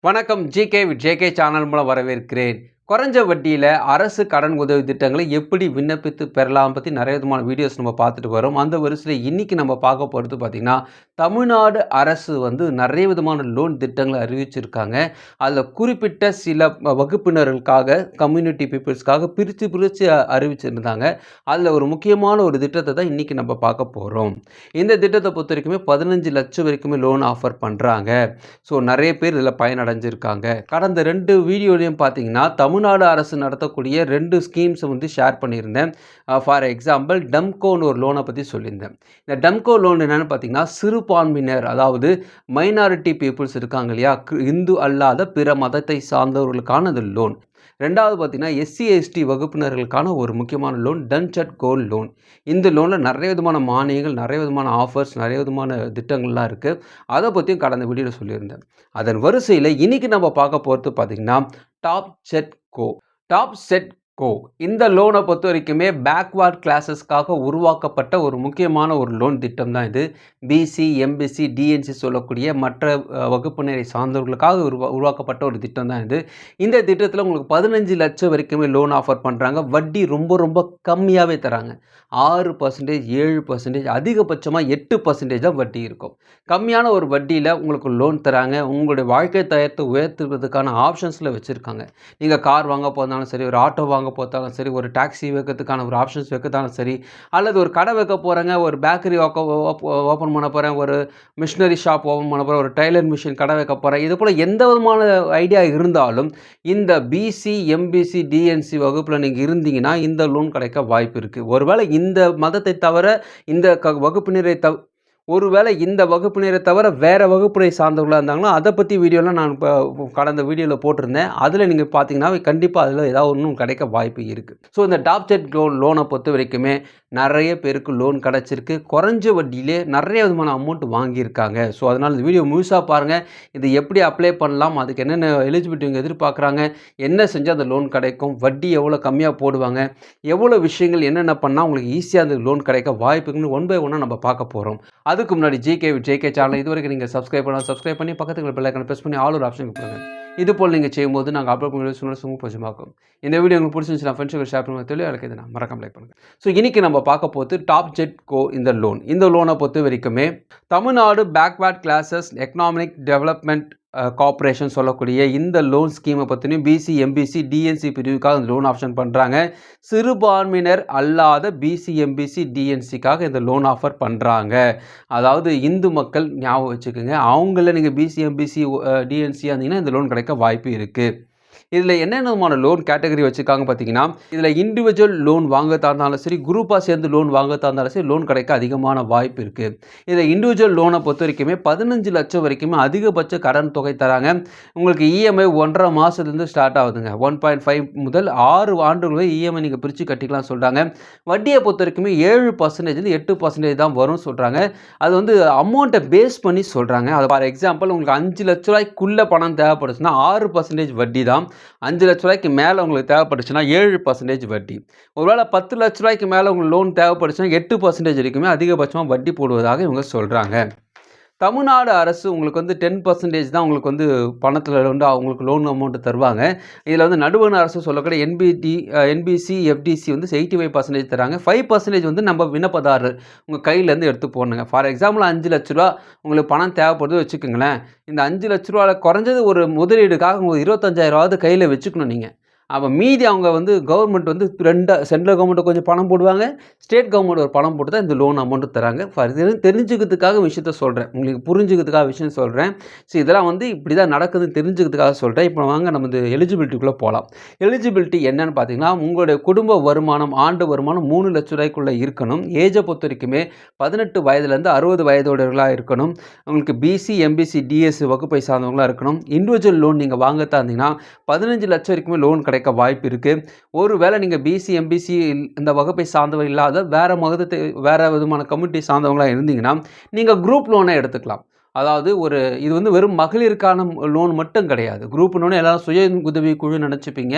வணக்கம். GK with JK channel மூலம் வரவேற்கிறேன். குறைஞ்ச வட்டியில அரசு கடன் உதவி திட்டங்களை எப்படி விண்ணப்பித்து பெறலாம் பத்தி நிறைய விதமான வீடியோஸ் நம்ம பார்த்துட்டு வரோம். அந்த வரிசையில இன்னைக்கு நம்ம பார்க்க போறது பார்த்தீங்கன்னா, தமிழ்நாடு அரசு நிறைய விதமான லோன் திட்டங்களை அறிவிச்சிருக்காங்க. அதில குறிப்பிட்ட சில வகுப்பினர்களுக்காக, கம்யூனிட்டி பீப்பிள்ஸ்க்காக பிரிச்சு பிரிச்சு அறிவிச்சிருந்தாங்க. அதில ஒரு முக்கியமான ஒரு திட்டத்த தான் இன்னைக்கு நம்ம பார்க்க போறோம். இந்த திட்டத்த பொறுத்தவரைக்குமே 15,00,000 வரைக்குமே லோன் ஆஃபர் பண்றாங்க. ஸோ நிறைய பேர் இதில பயனடைஞ்சிருக்காங்க. கடந்த 2 வீடியோலயும் பார்த்தீங்கன்னா, தமிழ்நாடு அரசு நடத்தக்கூடிய 2 ஸ்கீம்ஸ் ஷேர் பண்ணியிருந்தேன். ஃபார் எக்ஸாம்பிள் டம்கோன்னு ஒரு லோனை பற்றி சொல்லியிருந்தேன். இந்த டம்கோ லோன் என்னென்னு பார்த்தீங்கன்னா, சிறுபான்மையினர் அதாவது மைனாரிட்டி பீப்புள்ஸ் இருக்காங்க இல்லையா, இந்து அல்லாத பிற மதத்தை சார்ந்தவர்களுக்கான அந்த லோன். ரெண்டாவது பார்த்தீங்கன்னா, எஸ்சி எஸ்டி வகுப்பினர்களுக்கான ஒரு முக்கியமான லோன் டன்சட் கோல்ட் லோன். இந்த லோனில் நிறைய விதமான மானியங்கள், நிறைய விதமான ஆஃபர்ஸ், நிறைய விதமான திட்டங்கள்லாம் இருக்குது. அதை பற்றியும் கடந்த வீடியோவில் சொல்லியிருந்தேன். அதன் வரிசையில் இன்றைக்கி நம்ம பார்க்க போகிறது பார்த்திங்கன்னா top set go. Top set go இந்த லோனை பொறுத்த வரைக்குமே பேக்வார்ட் கிளாஸஸ்க்காக உருவாக்கப்பட்ட ஒரு முக்கியமான ஒரு லோன் திட்டம் தான் இது. பிசி, எம்பிசி, டிஎன்சி சொல்லக்கூடிய மற்ற வகுப்பினரை சார்ந்தவர்களுக்காக உருவாக்கப்பட்ட ஒரு திட்டம் தான் இது. இந்த திட்டத்தில் உங்களுக்கு 15,00,000 வரைக்குமே லோன் ஆஃபர் பண்ணுறாங்க. வட்டி ரொம்ப ரொம்ப கம்மியாகவே தராங்க. 6%, 7%, அதிகபட்சமாக 8% தான் வட்டி இருக்கும். கம்மியான ஒரு வட்டியில் உங்களுக்கு லோன் தராங்க. உங்களுடைய வாழ்க்கை தரத்தை உயர்த்துவதற்கான ஆப்ஷன்ஸில் வச்சுருக்காங்க. நீங்கள் கார் வாங்க போனாலும் சரி, ஒரு ஆட்டோ வாங்க போத்தாலும் சரி, ஒரு டாக்ஸி வைக்கிறதுக்கான ஒரு ஆப்ஷன்ஸ் வைக்கிறதாலும் சரி, அல்லது ஒரு கடை வைக்க போகிறேங்க, ஒரு பேக்கரி ஓப்பன் பண்ண போகிறேன், ஒரு மிஷினரி ஷாப் ஓப்பன் பண்ண போகிறேன், ஒரு டெய்லர் மிஷின் கடை வைக்க போகிறேன், இது போல் எந்த விதமான ஐடியா இருந்தாலும் இந்த பிசி, எம்பிசி, டிஎன்சி வகுப்பில் நீங்கள் இருந்தீங்கன்னா இந்த லோன் கிடைக்க வாய்ப்பு இருக்குது. ஒருவேளை இந்த மதத்தை தவிர, இந்த வகுப்பினரை ஒருவேளை இந்த வகுப்பினரை தவிர வேறு வகுப்பினை சார்ந்தவர்களாக இருந்தாங்கன்னா அதை பற்றி வீடியோலாம் நான் இப்போ கடந்த வீடியோவில் போட்டிருந்தேன். அதில் நீங்கள் பார்த்தீங்கன்னா கண்டிப்பாக அதில் ஏதாவது ஒன்றும் கிடைக்க வாய்ப்பு இருக்குது. ஸோ இந்த டாப் செட் லோனை பொறுத்த வரைக்குமே நிறைய பேருக்கு லோன் கிடச்சிருக்கு. குறைஞ்ச வட்டியிலே நிறைய விதமான அமௌண்ட் வாங்கியிருக்காங்க. ஸோ அதனால் இந்த வீடியோ முழுசாக பாருங்கள். இது எப்படி அப்ளை பண்ணலாம், அதுக்கு என்னென்ன எலிஜிபிலிட்டி இவங்க எதிர்பார்க்குறாங்க, என்ன செஞ்சால் அந்த லோன் கிடைக்கும், வட்டி எவ்வளோ கம்மியாக போடுவாங்க, எவ்வளோ விஷயங்கள் என்னென்ன பண்ணால் உங்களுக்கு ஈஸியாக அந்த லோன் கிடைக்க வாய்ப்புன்னு ஒன் பை ஒன்னாக நம்ம பார்க்க போகிறோம். அதுக்கு முன்னாடி ஜிகே சேனல் இது வரைக்கும் நீங்கள் சப்ஸ்கிரைப் பண்ணி பக்கத்துக்கு பெல் ஐகானை ப்ரெஸ் பண்ணி ஆல் ஒரு ஆப்ஷன் கொடுங்க. இது போல் நீங்கள் செய்யும்போது நாங்கள் அப்லோட் பண்ணி உங்களுக்கு கொஞ்சமாக்கும். இந்த வீடியோ உங்களுக்கு பிடிச்சிருந்துச்சுன்னா ஃப்ரெண்ட்ஸுக்கு ஷேர் பண்ணுங்க. தெளிவாக இருக்குது நான் மறக்காம லைக் பண்ணுங்கள். ஸோ இன்றைக்கி நம்ம பார்க்க போது டாப் செட் கோ இந்த லோனை பொறுத்த வரைக்குமே Tamil Nadu backward classes economic development corporation சொல்லக்கூடிய இந்த லோன் ஸ்கீமை பற்றியும் பிசி, எம்பிசி, டிஎன்சி பிரிவுக்காக இந்த லோன் ஆப்ஷன் பண்ணுறாங்க. சிறுபான்மையினர் அல்லாத பிசி, எம்பிசி, டிஎன்சிக்காக இந்த லோன் ஆஃபர் பண்ணுறாங்க. அதாவது இந்து மக்கள் ஞாபகம் வச்சுக்கோங்க. அவங்கள நீங்கள் பிசி, எம்பிசி, டிஎன்சி இருந்தீங்கன்னா இந்த லோன் கிடைக்க வாய்ப்பு இருக்குது. இதில் என்னென்ன விதமான லோன் கேட்டகரி வச்சுருக்காங்க பார்த்தீங்கன்னா, இதில் இண்டிவிஜுவல் லோன் வாங்கத்தான் இருந்தாலும் சரி, குரூப்பாக சேர்ந்து லோன் வாங்கத்தான் இருந்தாலும் சரி, லோன் கிடைக்க அதிகமான வாய்ப்பு இருக்குது. இதில் இண்டிவிஜுவல் லோனை பொறுத்த வரைக்குமே 15,00,000 வரைக்குமே அதிகபட்ச கடன் தொகை தராங்க. உங்களுக்கு இஎம்ஐ 1.5 மாதத்துலேருந்து ஸ்டார்ட் ஆகுதுங்க. 1.5 முதல் 6 ஆண்டுகள் இஎம்ஐ நீங்கள் பிரித்து கட்டிக்கலாம் சொல்கிறாங்க. வட்டியை பொறுத்த வரைக்குமே 7% 8% தான் வரும்னு சொல்கிறாங்க. அது அமௌண்ட்டை பேஸ் பண்ணி சொல்கிறாங்க. அது ஃபார் எக்ஸாம்பிள் உங்களுக்கு 5,00,000 பணம் தேவைப்படுச்சுன்னா 6% வட்டி தான். 5,00,000 மேலே உங்களுக்கு தேவைப்பட்டுச்சுன்னா 7% வட்டி. ஒருவேளை 10,00,000 மேலே உங்களுக்கு லோன் தேவைப்பட்டுச்சுன்னா 8% வரைக்குமே அதிகபட்சமாக வட்டி போடுவதாக இவங்க சொல்கிறாங்க. தமிழ்நாடு அரசு உங்களுக்கு 10% தான் உங்களுக்கு பணத்தில் அவங்களுக்கு லோன் அமௌண்ட்டு தருவாங்க. இதில் நடுவண் அரசு சொல்லக்கூடிய என்பிசி, எஃப்டிசி 85% தராங்க. 5% நம்ம விண்ணப்பதாரர் உங்கள் கையிலேருந்து எடுத்து போடணுங்க. ஃபார் எக்ஸாம்பிள் 5,00,000 உங்களுக்கு பணம் தேவைப்படுது வச்சுக்கோங்களேன். இந்த 5,00,000 குறைஞ்சது ஒரு முதலீடுக்காக உங்களுக்கு 25,000 கையில் வச்சுக்கணும் நீங்கள். அப்போ மீதி அவங்க கவர்மெண்ட் 2 சென்ட்ரல் கவர்மெண்ட் கொஞ்சம் பணம் போடுவாங்க, ஸ்டேட் கவர்மெண்ட் ஒரு பணம் போட்டு தான் இந்த லோன் அமௌண்ட்டு தராங்க. தெரிஞ்சுக்கிறதுக்காக விஷயத்த சொல்கிறேன், உங்களுக்கு புரிஞ்சுக்கிறதுக்காக விஷயம் சொல்கிறேன். ஸோ இதெல்லாம் இப்படி தான் நடக்குதுன்னு தெரிஞ்சுக்கிறதுக்காக சொல்கிறேன். இப்போ வாங்க நம்ம இந்த எலிஜிபிலிட்டிக்குள்ளே போகலாம். எலிஜிபிலிட்டி என்னன்னு பார்த்தீங்கன்னா, உங்களுடைய குடும்ப வருமானம், ஆண்டு வருமானம் 3,00,000 இருக்கணும். ஏஜை பொறுத்த வரைக்குமே 18 வயதுலேருந்து 60 வயதுடையவர்களாக இருக்கணும். உங்களுக்கு பிசி, எம்பிசி, டிஎஸ்சி வகுப்பை சார்ந்தவங்களாக இருக்கணும். இண்டிவிஜுவல் லோன் நீங்கள் வாங்கத்தான் இருந்தீங்கன்னா 15,00,000 வரைக்குமே லோன் கிடைக்க வாய்ப்பு இருக்குது. ஒருவேளை நீங்கள் பிசி, எம்பிசி இந்த வகுப்பை சார்ந்தவர் இல்லாத வேறு விதமான கம்யூனிட்டி சார்ந்தவங்களாக இருந்தீங்கன்னா நீங்கள் குரூப் லோனை எடுத்துக்கலாம். அதாவது இது வந்து வெறும் மகளிருக்கான லோன் மட்டும் கிடையாது. குரூப்னோனே எல்லாரும் சுய உதவி குழு நினச்சிப்பீங்க.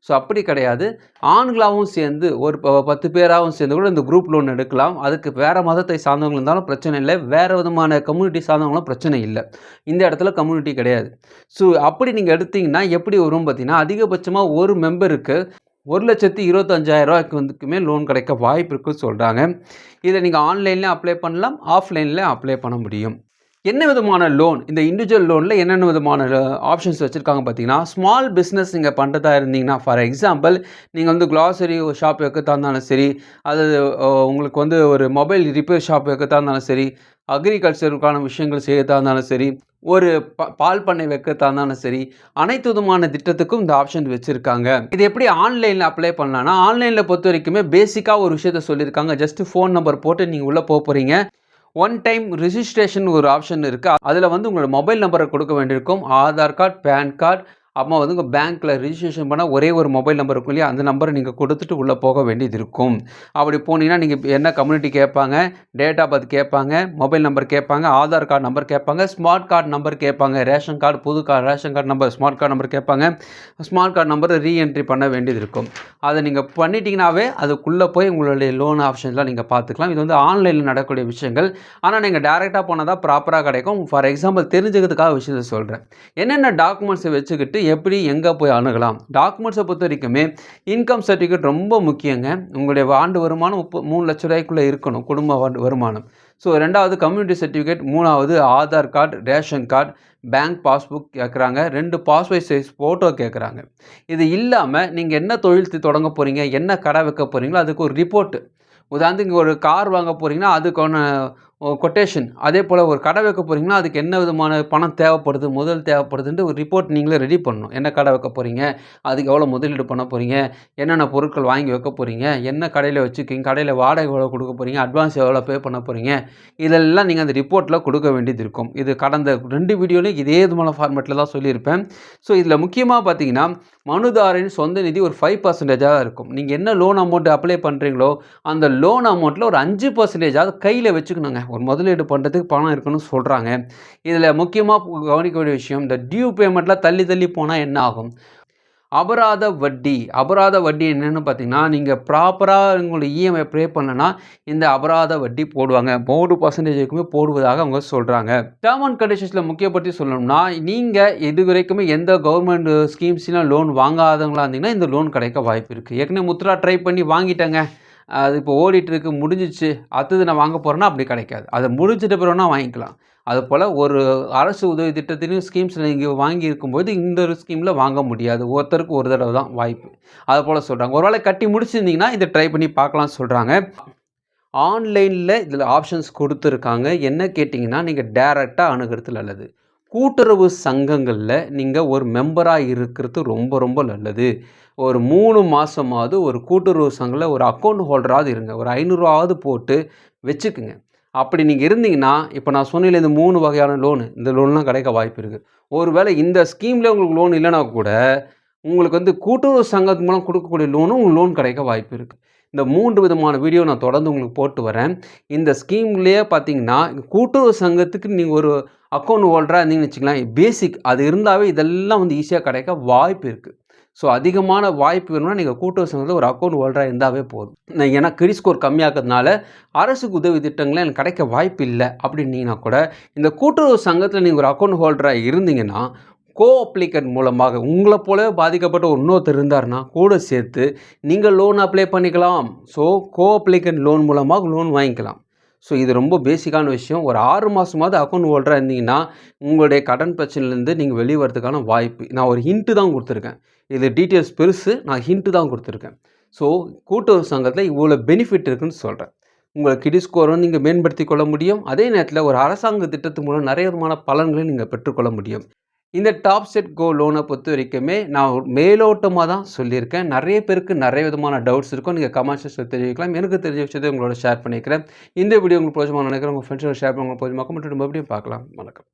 ஸோ அப்படி கிடையாது. ஆண்களாகவும் சேர்ந்து ஒரு 10 பேராகவும் சேர்ந்து கூட இந்த குரூப் லோன் எடுக்கலாம். அதுக்கு வேறு மதத்தை சார்ந்தவங்க இருந்தாலும் பிரச்சனை இல்லை. வேறு விதமான கம்யூனிட்டி சார்ந்தவங்களும் பிரச்சனை இல்லை. இந்த இடத்துல கம்யூனிட்டி கிடையாது. ஸோ அப்படி நீங்கள் எடுத்தீங்கன்னா எப்படி வரும் பார்த்தீங்கன்னா, அதிகபட்சமாக ஒரு மெம்பருக்கு ₹1,25,000 லோன் கிடைக்க வாய்ப்பு இருக்குன்னு சொல்கிறாங்க. இதை நீங்கள் ஆன்லைன்லேயும் அப்ளை பண்ணலாம், ஆஃப்லைன்லேயும் அப்ளை பண்ண முடியும். என்ன விதமான லோன், இந்த இண்டிவிஜுவல் லோனில் என்னென்ன விதமான ஆப்ஷன்ஸ் வச்சுருக்காங்க பார்த்தீங்கன்னா, ஸ்மால் பிஸ்னஸ் நீங்கள் பண்ணுறதா இருந்தீங்கன்னா, ஃபார் எக்ஸாம்பிள் நீங்கள் வந்து க்ளாசரி ஷாப் வைக்கிறதா இருந்தாலும் சரி, அது உங்களுக்கு வந்து ஒரு மொபைல் ரிப்பேர் ஷாப் வைக்கிறதா இருந்தாலும் சரி, அக்ரிகல்ச்சருக்கான விஷயங்கள் செய்யறதா இருந்தாலும் சரி, ஒரு பால் பண்ணை வைக்கிறதா இருந்தாலும் சரி, அனைத்து விதமான திட்டத்துக்கும் இந்த ஆப்ஷன் வச்சுருக்காங்க. இது எப்படி ஆன்லைனில் அப்ளை பண்ணலான்னா, ஆன்லைனில் பொறுத்த வரைக்குமே பேசிக்காக ஒரு விஷயத்த சொல்லியிருக்காங்க. ஜஸ்ட்டு ஃபோன் நம்பர் போட்டு நீங்கள் உள்ளே போகிறீங்க. ஒன் டைம் ரிஜிஸ்ட்ரேஷன் ஒரு ஆப்ஷன் இருக்குது. அதில் வந்து உங்களோட மொபைல் நம்பரை கொடுக்க வேண்டியிருக்கும். ஆதார் கார்டு, பேன் கார்டு, அப்புறமா வந்து உங்கள் பேங்க்கில் ரிஜிஸ்ட்ரேஷன் பண்ணால் ஒரே ஒரு மொபைல் நம்பர் இருக்கும் இல்லையா, அந்த நம்பரை நீங்கள் கொடுத்துட்டு உள்ளே போக வேண்டியது இருக்கும். அப்படி போனீங்கன்னா நீங்கள் என்ன கம்யூனிட்டி கேட்பாங்க, டேட் ஆஃப் பர்த் கேட்பாங்க, மொபைல் நம்பர் கேட்பாங்க, ஆதார் கார்டு நம்பர் கேட்பாங்க, ஸ்மார்ட் கார்டு நம்பர் கேட்பாங்க, ரேஷன் கார்டு, புது ration card number, smart card number கேட்பாங்க. ஸ்மார்ட் கார்டு நம்பரை ரீஎன்ட்ரி பண்ண வேண்டியது இருக்கும். அதை நீங்கள் பண்ணிட்டீங்கன்னாவே அதுக்குள்ளே போய் உங்களுடைய லோன் ஆப்ஷன்ஸ்லாம் நீங்கள் பார்த்துக்கலாம். இது வந்து ஆன்லைனில் நடக்கக்கூடிய விஷயங்கள். ஆனால் நீங்கள் டேரெக்டாக போனால் தான் ப்ராப்பராக கிடைக்கும். ஃபார் எக்ஸாம்பிள் தெரிஞ்சுக்கிறதுக்காக விஷயத்தை சொல்கிறேன். என்னென்ன டாக்குமெண்ட்ஸை வச்சுக்கிட்டு எப்படி எங்கே போய் அணுகலாம்? டாக்குமெண்ட்ஸை பொறுத்த வரைக்குமே இன்கம் சர்டிஃபிகேட் ரொம்ப முக்கியங்க. உங்களுடைய ஆண்டு வருமானம் 3 லட்ச ரூபாய்க்குள்ளே இருக்கணும், குடும்ப வருமானம். ஸோ 2வது கம்யூனிட்டி சர்டிஃபிகேட், 3வது Aadhaar card, ration card, bank passbook கேட்குறாங்க, 2 பாஸ்போர்ட் சைஸ் ஃபோட்டோ கேட்குறாங்க. இது இல்லாமல் நீங்கள் என்ன தொழில் தொடங்க போகிறீங்க, என்ன கடை வைக்க போகிறீங்களோ அதுக்கு ஒரு ரிப்போர்ட்டு. உதாரணத்துக்கு இங்கே ஒரு கார் வாங்க போகிறீங்கன்னா அதுக்கான கொட்டேஷன், அதே போல் ஒரு கடை வைக்க போகிறீங்கன்னா அதுக்கு என்ன விதமான பணம் தேவைப்படுது, முதல் தேவைப்படுதுன்ட்டு ஒரு ரிப்போர்ட் நீங்களே ரெடி பண்ணணும். என்ன கடை வைக்க போகிறீங்க, அதுக்கு எவ்வளோ முதலீடு பண்ண போகிறீங்க, என்னென்ன பொருட்கள் வாங்கி வைக்க போகிறீங்க, என்ன கடையில் வச்சுக்கிங்க, கடையில் வாடகை எவ்வளோ கொடுக்க போகிறீங்க, அட்வான்ஸ் எவ்வளோ பே பண்ண போகிறீங்க, இதெல்லாம் நீங்கள் அந்த ரிப்போர்ட்டில் கொடுக்க வேண்டியது இருக்கும். இது கடந்த 2 வீடியோலையும் இதே விதமான ஃபார்மேட்டில் தான் சொல்லியிருப்பேன். ஸோ இதில் முக்கியமாக பார்த்தீங்கன்னா, மனுதாரின் சொந்த நிதி ஒரு 5% இருக்கும். நீங்கள் என்ன லோன் அமௌண்ட் அப்ளை பண்ணுறீங்களோ அந்த லோன் அமௌண்ட்டில் ஒரு 5% கையில் வச்சுக்கணுங்க. ஒரு முதலீடு பண்ணுறதுக்கு பணம் இருக்குன்னு சொல்கிறாங்க. இதில் முக்கியமாக கவனிக்க வேண்டிய விஷயம், இந்த டியூ பேமெண்ட்டில் தள்ளி போனால் என்ன ஆகும்? அபராத வட்டி என்னென்னு பார்த்தீங்கன்னா, நீங்கள் ப்ராப்பராக உங்களுடைய இஎம்ஐ பே பண்ணலன்னா இந்த அபராத வட்டி போடுவாங்க. 3% போடுவதாக அவங்க சொல்கிறாங்க. டேர்ம் அண்ட் கண்டிஷன்ஸில் முக்கியப்படுத்தி சொல்லணும்னா, நீங்கள் இதுவரைக்குமே எந்த கவர்மெண்ட் ஸ்கீம்ஸ்லாம் லோன் வாங்காதவங்களா இருந்தீங்கன்னா இந்த லோன் கிடைக்க வாய்ப்பு இருக்குது. ஏற்கனவே முத்ரா ட்ரை பண்ணி வாங்கிட்டேங்க, அது இப்போ ஓடிட்டுருக்கு, முடிஞ்சிச்சு, அடுத்தது நான் வாங்க போகிறேன்னா அப்படி கிடைக்காது. அதை முடிச்சிட்ட பிறகுனா வாங்கிக்கலாம். அதுபோல் ஒரு அரசு உதவி திட்டத்திலையும் ஸ்கீம்ஸில் நீங்கள் வாங்கியிருக்கும்போது இந்த ஒரு ஸ்கீமில் வாங்க முடியாது. ஒருத்தருக்கு ஒரு தடவை தான் வாய்ப்பு. அதுபோல் சொல்கிறாங்க. ஒரு வேளை கட்டி முடிச்சிருந்தீங்கன்னா இதை ட்ரை பண்ணி பார்க்கலாம்னு சொல்கிறாங்க. ஆன்லைனில் இதில் ஆப்ஷன்ஸ் கொடுத்துருக்காங்க. என்ன கேட்டிங்கன்னா, நீங்கள் டேரெக்டாக அணுகிறது நல்லது. கூட்டுறவு சங்கங்களில் நீங்கள் ஒரு மெம்பராக இருக்கிறது ரொம்ப நல்லது. ஒரு 3 மாதமாவது ஒரு கூட்டுறவு சங்கத்தில் ஒரு அக்கௌண்ட் ஹோல்டராவது இருங்க. ஒரு ₹500 போட்டு வச்சுக்குங்க. அப்படி நீங்கள் இருந்தீங்கன்னா, இப்போ நான் சொன்னேன்ல இந்த 3 வகையான லோனு, இந்த லோன்லாம் கிடைக்க வாய்ப்பு இருக்குது. ஒரு வேளை இந்த ஸ்கீமில் உங்களுக்கு லோன் இல்லைனா கூட உங்களுக்கு வந்து கூட்டுறவு சங்கத்து மூலம் கொடுக்கக்கூடிய லோனும் லோன் கிடைக்க வாய்ப்பு இருக்குது. இந்த 3 விதமான வீடியோ நான் தொடர்ந்து உங்களுக்கு போட்டு வரேன். இந்த ஸ்கீம்லேயே பார்த்தீங்கன்னா, கூட்டுறவு சங்கத்துக்கு நீங்கள் ஒரு அக்கௌண்ட் ஹோல்டராக இருந்தீங்கன்னு வச்சுக்கலாம், பேசிக் அது இருந்தாவே இதெல்லாம் வந்து ஈஸியாக கிடைக்க வாய்ப்பு இருக்குது. ஸோ அதிகமான வாய்ப்பு வேணும்னா நீங்கள் கூட்டுறவு சங்கத்தில் ஒரு அக்கௌண்ட் ஹோல்டராக இருந்தாவே போதும். ஏன்னா கிரெடிட் ஸ்கோர் கம்மியாக்கிறதுனால அரசுக்கு உதவி திட்டங்களே எனக்கு கிடைக்க வாய்ப்பு இல்லை அப்படின்னீங்கன்னா கூட, இந்த கூட்டுறவு சங்கத்தில் நீங்கள் ஒரு அக்கௌண்ட் ஹோல்டராக இருந்தீங்கன்னா கோ அப்ளிகண்ட் மூலமாக உங்களை போலவே பாதிக்கப்பட்ட இன்னொருத்தர் இருந்தார்னா கூட சேர்த்து நீங்கள் லோன் அப்ளை பண்ணிக்கலாம். ஸோ கோ அப்ளிகண்ட் லோன் மூலமாக லோன் வாங்கிக்கலாம். ஸோ இது ரொம்ப பேசிக்கான விஷயம். ஒரு 6 மாதமாவது அக்கௌண்ட் ஹோல்டராக இருந்தீங்கன்னா உங்களுடைய கடன் பிரச்சனையிலேருந்து நீங்கள் வெளியே வரதுக்கான வாய்ப்பு. நான் ஒரு ஹிண்ட்டு தான் கொடுத்துருக்கேன். இது டீட்டெயில்ஸ் பெருசு, நான் ஹிண்ட்டு தான் கொடுத்துருக்கேன். ஸோ கூட்டுறவு சங்கத்தில் இவ்வளோ பெனிஃபிட் இருக்குதுன்னு சொல்கிறேன். உங்கள் கிரெடிட் ஸ்கோரை நீங்கள் மேம்படுத்தி கொள்ள முடியும். அதே நேரத்தில் ஒரு அரசாங்க திட்டத்து மூலம் நிறைய விதமான பலன்களை நீங்கள் பெற்றுக்கொள்ள முடியும். இந்த டாப் செட் கோ லோனை பொறுத்த வரைக்குமே நான் மேலோட்டமாக தான் சொல்லியிருக்கேன். நிறைய பேருக்கு நிறைய விதமான டவுட்ஸ் இருக்கும். நீங்கள் கமெண்ட் செக்ஷனில் தெரிவிக்கலாம். எனக்கு தெரிஞ்ச விஷயத்தை உங்களோட ஷேர் பண்ணிக்கிறேன். இந்த வீடியோ உங்களுக்கு பிரோஜனமாக நினைக்கிறேன். உங்கள் ஃப்ரெண்ட்ஸோட ஷேர் பண்ண உங்களுக்கு பிரோஜனமாக மட்டும் மறுபடியும் பார்க்கலாம். வணக்கம்.